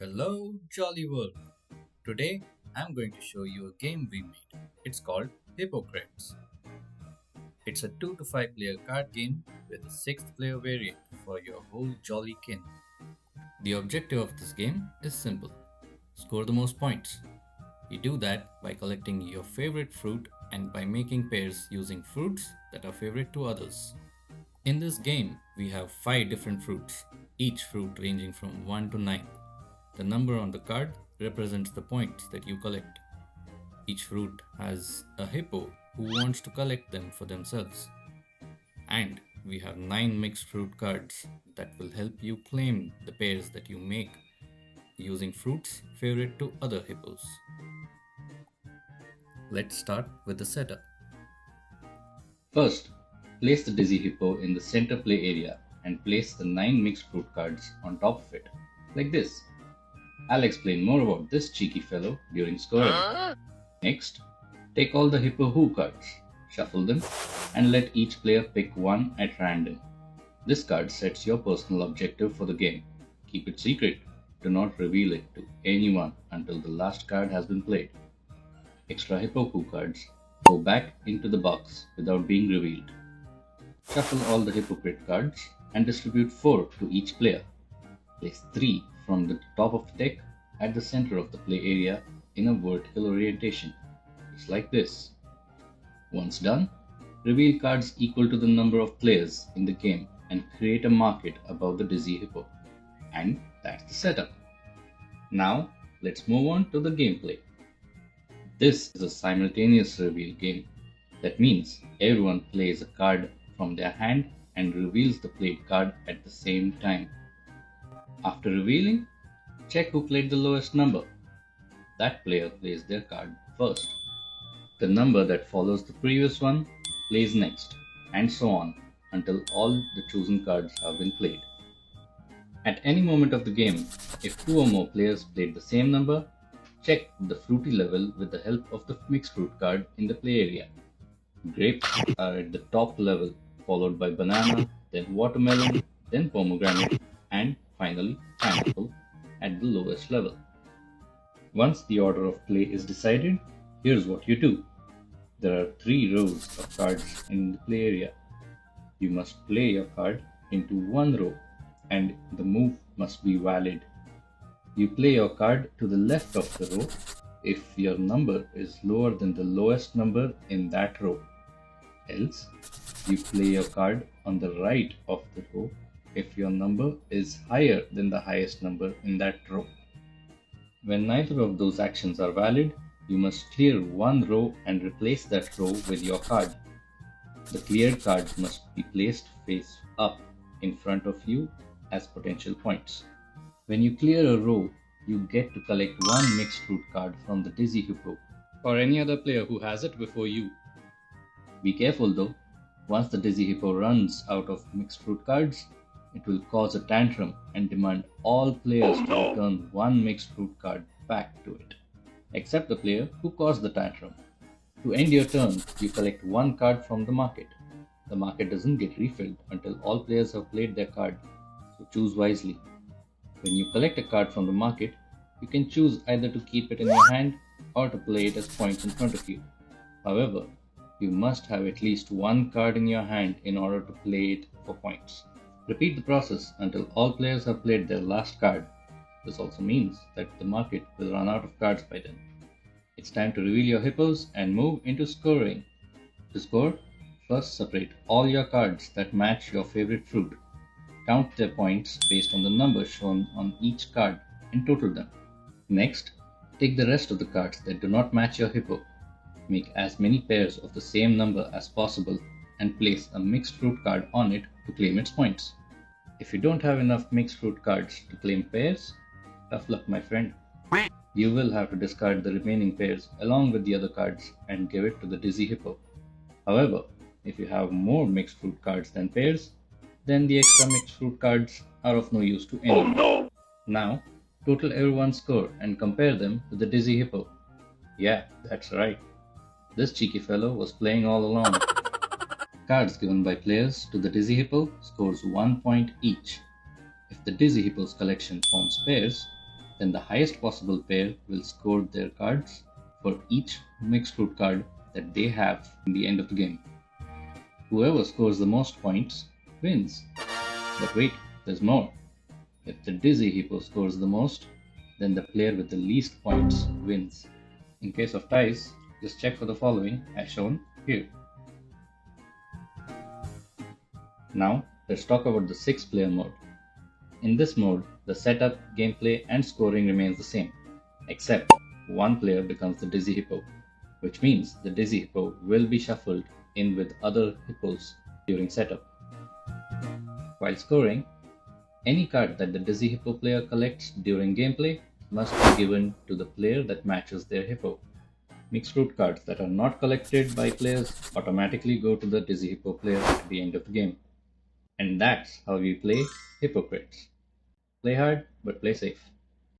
Hello, Jolly World. Today I'm going to show you a game we made. It's called Hypocrites. It's a 2 to 5 player card game with a 6th player variant for your whole JollyKin. The objective of this game is simple: score the most points. You do that by collecting your favorite fruit and by making pairs using fruits that are favorite to others. In this game, we have 5 different fruits, each fruit ranging from 1 to 9. The number on the card represents the points that you collect. Each fruit has a hippo who wants to collect them for themselves. And we have 9 mixed fruit cards that will help you claim the pairs that you make using fruits favorite to other hippos. Let's start with the setup. First, place the Dizzy Hippo in the center play area and place the 9 mixed fruit cards on top of it, like this. I'll explain more about this cheeky fellow during scoring. Next, take all the Hippo Who cards, shuffle them, and let each player pick one at random. This card sets your personal objective for the game. Keep it secret. Do not reveal it to anyone until the last card has been played. Extra Hippo Who cards go back into the box without being revealed. Shuffle all the hypocrite cards and distribute 4 to each player. Place 3 from the top of the deck at the center of the play area in a vertical orientation. It's like this. Once done, reveal cards equal to the number of players in the game and create a market above the Dizzy Hippo. And that's the setup. Now, let's move on to the gameplay. This is a simultaneous reveal game. That means everyone plays a card from their hand and reveals the played card at the same time. After revealing, check who played the lowest number. That player plays their card first. The number that follows the previous one plays next, and so on until all the chosen cards have been played. At any moment of the game, if 2 or more players played the same number, check the fruity level with the help of the mixed fruit card in the play area. Grapes are at the top level, followed by banana, then watermelon, then pomegranate, and finally pineapple at the lowest level. Once the order of play is decided, here's what you do. There are 3 rows of cards in the play area. You must play your card into one row and the move must be valid. You play your card to the left of the row if your number is lower than the lowest number in that row. Else, you play your card on the right of the row if your number is higher than the highest number in that row. When neither of those actions are valid, you must clear one row and replace that row with your card. The cleared cards must be placed face up in front of you as potential points. When you clear a row, you get to collect one mixed fruit card from the Dizzy Hippo or any other player who has it before you. Be careful though, once the Dizzy Hippo runs out of mixed fruit cards, it will cause a tantrum and demand all players to return one mixed fruit card back to it, except the player who caused the tantrum. To end your turn, you collect one card from the market. The market doesn't get refilled until all players have played their card, so choose wisely. When you collect a card from the market, you can choose either to keep it in your hand or to play it as points in front of you. However, you must have at least one card in your hand in order to play it for points. Repeat the process until all players have played their last card. This also means that the market will run out of cards by then. It's time to reveal your hippos and move into scoring. To score, first separate all your cards that match your favorite fruit. Count their points based on the number shown on each card and total them. Next, take the rest of the cards that do not match your hippo. Make as many pairs of the same number as possible and place a mixed fruit card on it to claim its points. If you don't have enough mixed fruit cards to claim pairs, tough luck, my friend. You will have to discard the remaining pairs along with the other cards and give it to the Dizzy Hippo. However, if you have more mixed fruit cards than pairs, then the extra mixed fruit cards are of no use to anyone. Now, total everyone's score and compare them to the Dizzy Hippo. Yeah, that's right. This cheeky fellow was playing all along. Cards given by players to the Dizzy Hippo scores 1 point each. If the Dizzy Hippo's collection forms pairs, then the highest possible pair will score their cards for each mixed fruit card that they have in the end of the game. Whoever scores the most points wins. But wait, there's more. If the Dizzy Hippo scores the most, then the player with the least points wins. In case of ties, just check for the following as shown here. Now, let's talk about the 6-player mode. In this mode, the setup, gameplay, and scoring remains the same, except one player becomes the Dizzy Hippo, which means the Dizzy Hippo will be shuffled in with other hippos during setup. While scoring, any card that the Dizzy Hippo player collects during gameplay must be given to the player that matches their hippo. Mixed fruit cards that are not collected by players automatically go to the Dizzy Hippo player at the end of the game. And that's how we play Hypocrites. Play hard, but play safe.